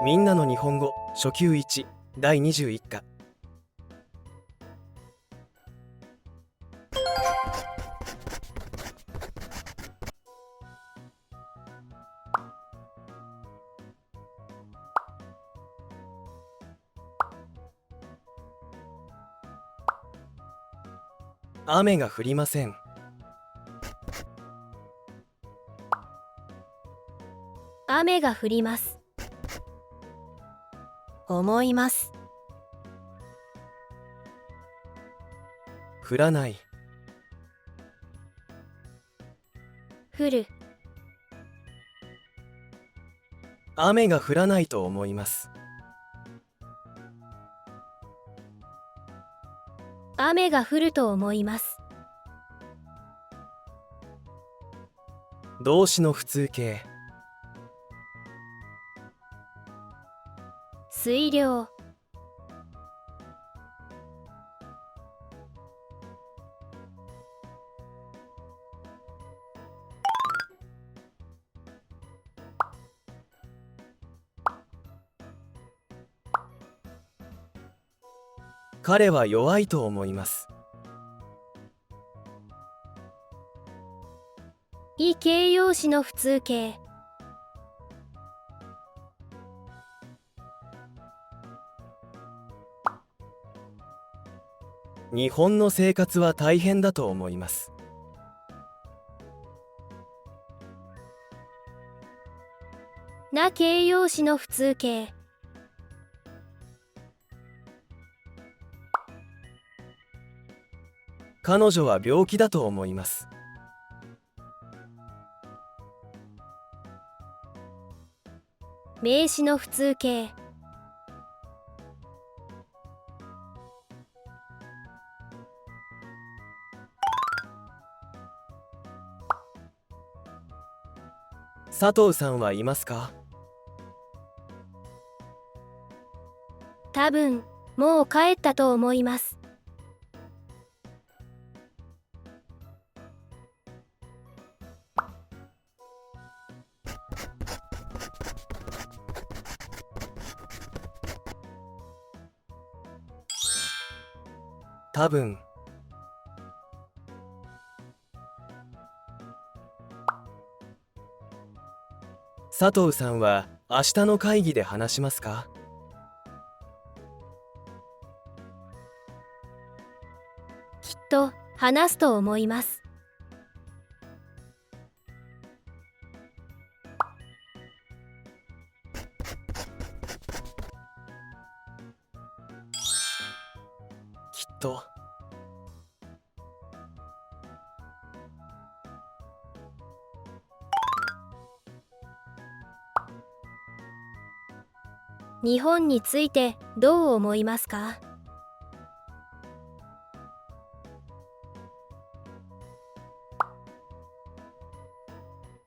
みんなの日本語初級1第21課。雨が降りません。雨が降ります。思います。降らない。降る。雨が降らないと思います。雨が降ると思います。動詞の普通形。水量。彼は弱いと思います。非形容詞の普通形。日本の生活は大変だと思います。な形容詞の普通形。彼女は病気だと思います。名詞の普通形。佐藤さんはいますか？多分、もう帰ったと思います。多分。佐藤さんは明日の会議で話しますか？きっと、話すと思います。きっと。日本についてどう思いますか？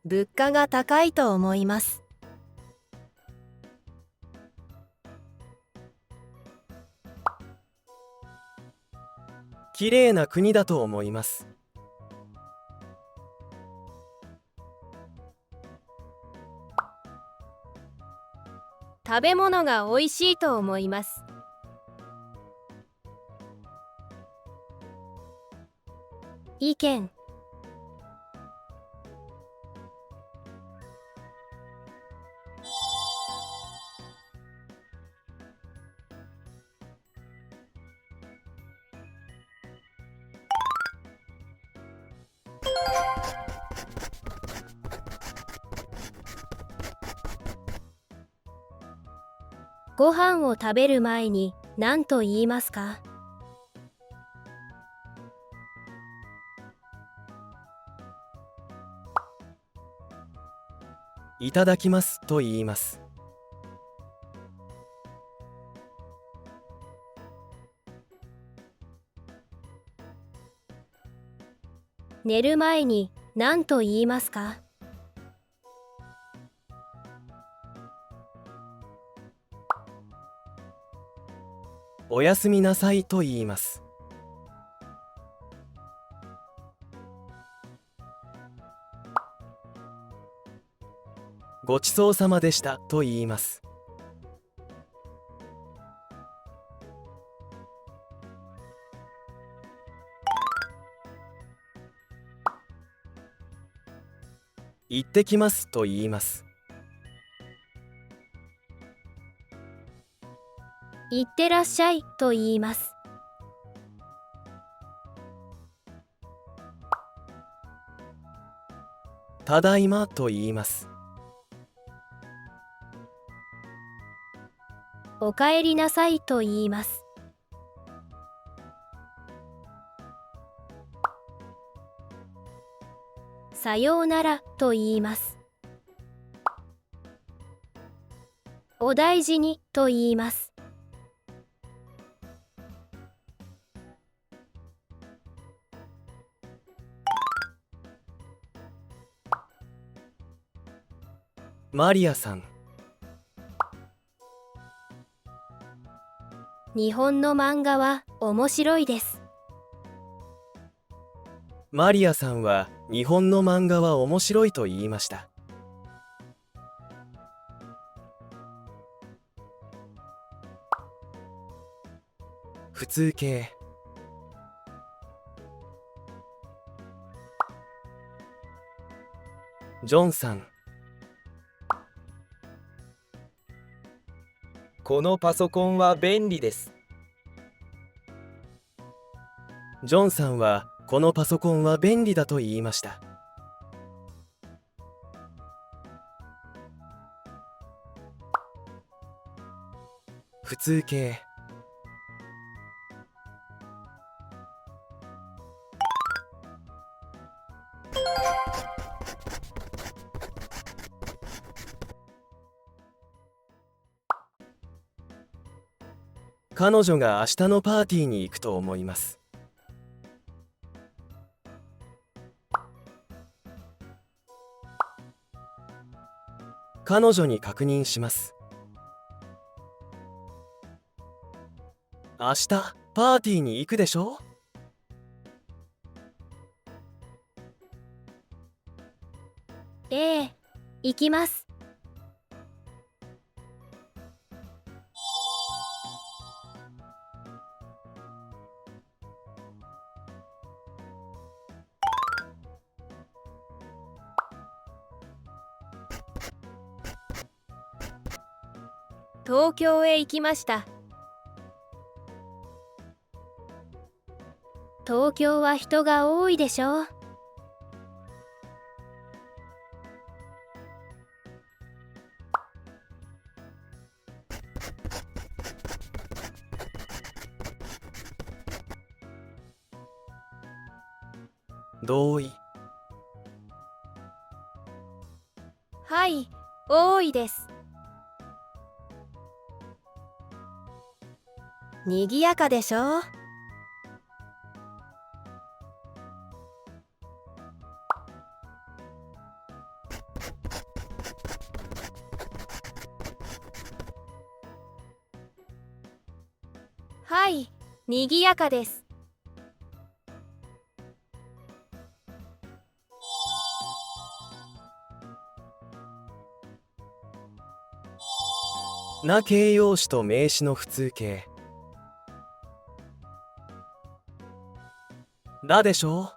物価が高いと思います。きれいな国だと思います。食べ物が美味しいと思います。意見。ご飯を食べる前に何と言いますか？いただきますと言います。寝る前に何と言いますか？おやすみなさいと言います。ごちそうさまでしたと言います。行ってきますと言います。いってらっしゃいと言います。ただいまと言います。おかえりなさいと言います。さようならと言います。お大事にと言います。マリアさん。日本の漫画は面白いです。マリアさんは日本の漫画は面白いと言いました。普通形。ジョンさん。このパソコンは便利です。ジョンさんはこのパソコンは便利だと言いました。普通形。彼女が明日のパーティーに行くと思います。彼女に確認します。明日パーティーに行くでしょ？ええ、行きます。東京へ行きました。東京は人が多いでしょう。同意。はい、多いです。にぎやかでしょう。はい、にぎやかです。な形容詞と名詞の普通形。だでしょう？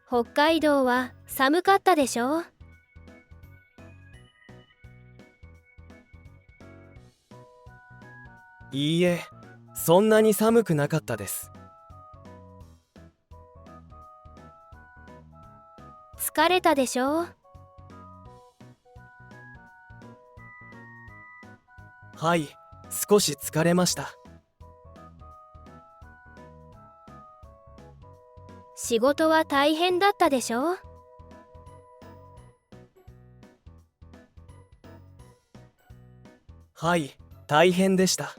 北海道は寒かったでしょう。いいえ、そんなに寒くなかったです。疲れたでしょう。はい、少し疲れました。仕事は大変だったでしょう。はい、大変でした。